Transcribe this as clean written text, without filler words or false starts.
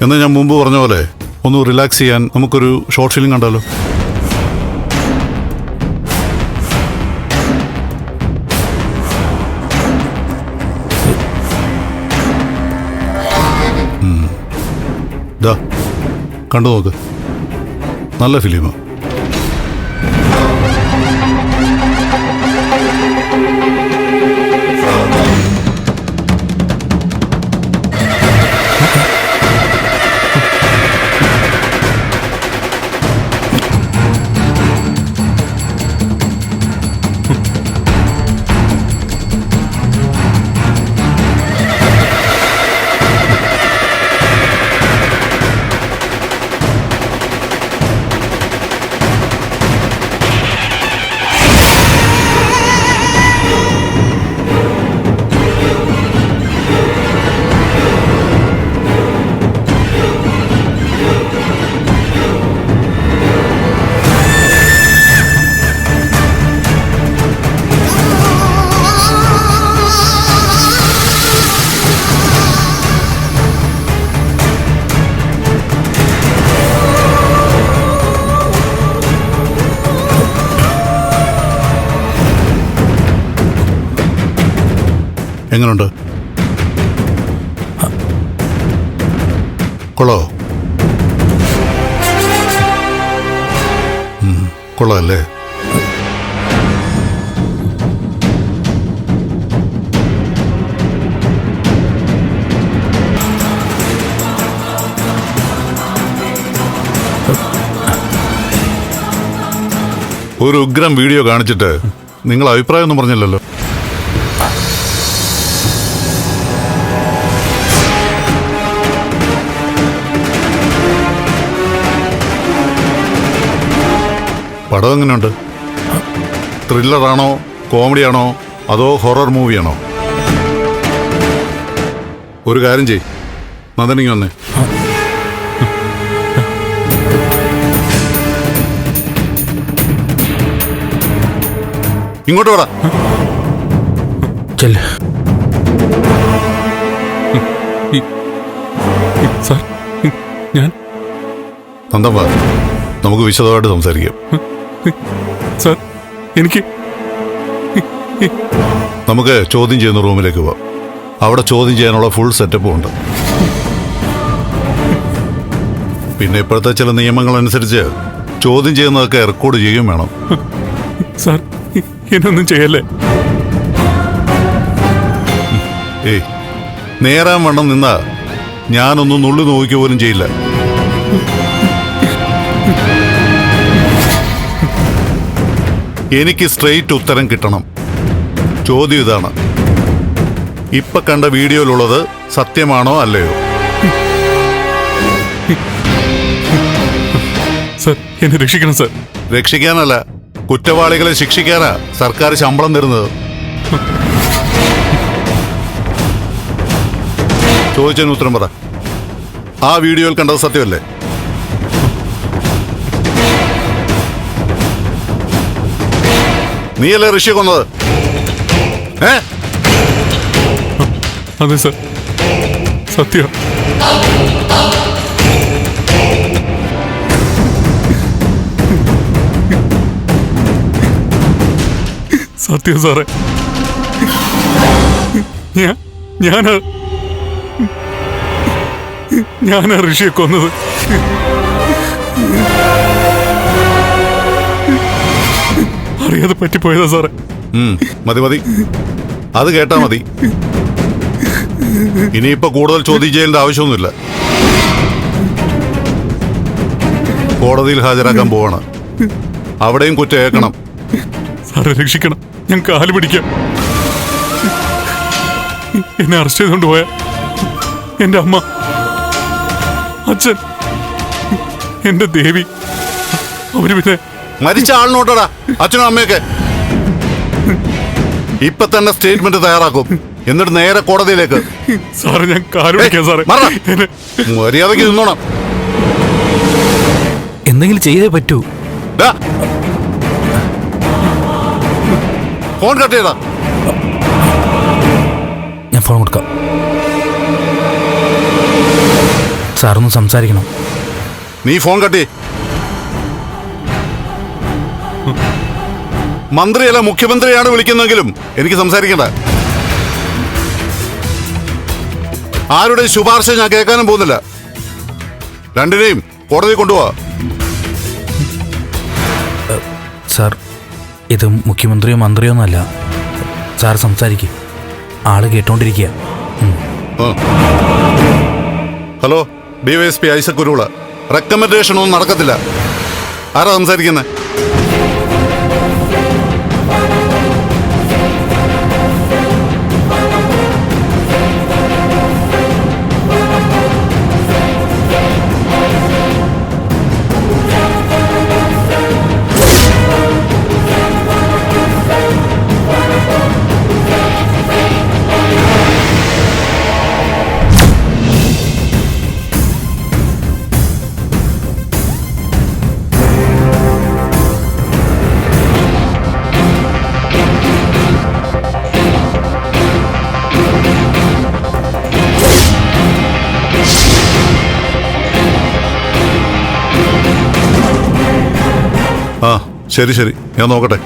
എന്നാൽ ഞാൻ മുമ്പ് പറഞ്ഞ പോലെ ഒന്ന് റിലാക്സ് ചെയ്യാൻ നമുക്കൊരു ഷോർട്ട് ഫിലിം കണ്ടാലോ? കണ്ടു നോക്ക്, നല്ല ഫിലിമാണ്. എങ്ങനുണ്ട്? കൊള്ളോ? കൊള്ളാല്ലേ? ഒരു ഉഗ്രം വീഡിയോ കാണിച്ചിട്ട് നിങ്ങൾ അഭിപ്രായമൊന്നും പറഞ്ഞില്ലല്ലോ. പടം എങ്ങനെയുണ്ട്? ത്രില്ലറാണോ, കോമഡിയാണോ, അതോ ഹൊറർ മൂവിയാണോ? ഒരു കാര്യം ചെയ്, നന്ദനിക്ക് വന്നേ. ഇങ്ങോട്ട് വേടാ. നന്ദൻ വാ, നമുക്ക് വിശദമായിട്ട് സംസാരിക്കാം. സാർ, നമുക്ക് ചോദ്യം ചെയ്യുന്ന റൂമിലേക്ക് പോവാം. അവിടെ ചോദ്യം ചെയ്യാനുള്ള ഫുൾ സെറ്റപ്പും ഉണ്ട്. പിന്നെ ഇപ്പോഴത്തെ ചില നിയമങ്ങൾ അനുസരിച്ച് ചോദ്യം ചെയ്യുന്നതൊക്കെ റെക്കോർഡ് ചെയ്യുകയും വേണം. സാർ, എന്നൊന്നും ചെയ്യല്ലേ. ഏയ്, നേരാൻ വണ്ണം നിന്നാ ഞാനൊന്നും നുള്ളി നോക്കുക പോലും ചെയ്യില്ല. എനിക്ക് സ്ട്രെയിറ്റ് ഉത്തരം കിട്ടണം. ചോദ്യം ഇതാണ്, ഇപ്പൊ കണ്ട വീഡിയോയിലുള്ളത് സത്യമാണോ അല്ലയോ? സർ, എന്നെ രക്ഷിക്കണം സർ. രക്ഷിക്കാനല്ല, കുറ്റവാളികളെ ശിക്ഷിക്കാനാ സർക്കാർ ശമ്പളം തരുന്നത്. ചോദിച്ചതിന് ഉത്തരം പറ. ആ വീഡിയോയിൽ കണ്ടത് സത്യമല്ലേ? നീയല്ലേ ഋഷിയെ കൊന്നത്? അതെ സർ, സത്യം. സത്യം സാറേ, ഞാനാ ഋഷിയെ കൊന്നത്. അറിയാതെ പറ്റിപ്പോയതാ സാറേ. മതി മതി, അത് കേട്ടാ മതി. ഇനിയിപ്പോ കൂടുതൽ ചോദ്യം ചെയ്യേണ്ട ആവശ്യമൊന്നുമില്ല. കോടതിയിൽ ഹാജരാക്കാൻ പോവാണ്. അവിടെയും കുറ്റം ഏൽക്കണം. സാറെ രക്ഷിക്കണം, ഞാൻ കാല് പിടിക്കാം. എന്നെ അറസ്റ്റ് ചെയ്തുകൊണ്ട് പോയ എന്റെ അമ്മ, അച്ഛൻ, എന്റെ ദേവി, അവര് പിന്നെ മരിച്ച ആളിനോട്ടടാ അച്ഛനും അമ്മയൊക്കെ. ഇപ്പൊ തന്നെ സ്റ്റേറ്റ്മെന്റ് തയ്യാറാക്കും, എന്നിട്ട് നേരെ കോടതിയിലേക്ക്. സാറ്, ഞാൻ കാല് പിടിക്കാം സാറേ. മര്യാദയ്ക്ക് നിന്നോണം. എന്തെങ്കിലും ചെയ്തേ പറ്റൂ. ഫോൺ കട്ട് ചെയ്താ ഞാൻ ഫോൺ കൊടുക്കാം. സാറൊന്ന് സംസാരിക്കണം. നീ ഫോൺ കട്ടി. മന്ത്രിയല്ല മുഖ്യമന്ത്രിയാണ് വിളിക്കുന്നെങ്കിലും എനിക്ക് സംസാരിക്കണ്ട. ആരുടെ ശുപാർശ ഞാൻ കേൾക്കാനും പോകുന്നില്ല. രണ്ടിനെയും കോടതി കൊണ്ടുപോവാ. സാർ, ഇത് മുഖ്യമന്ത്രിയോ മന്ത്രിയോ ഒന്നല്ല. സാർ സംസാരിക്കുക, ആള് കേട്ടോണ്ടിരിക്കുക. Hello, DYSP Isaac Kuruvila. Recommendation ഒന്നും നടക്കത്തില്ല. ആരാ സംസാരിക്കുന്നത്? ആ, ശരി ശരി, ഞാൻ നോക്കട്ടെ.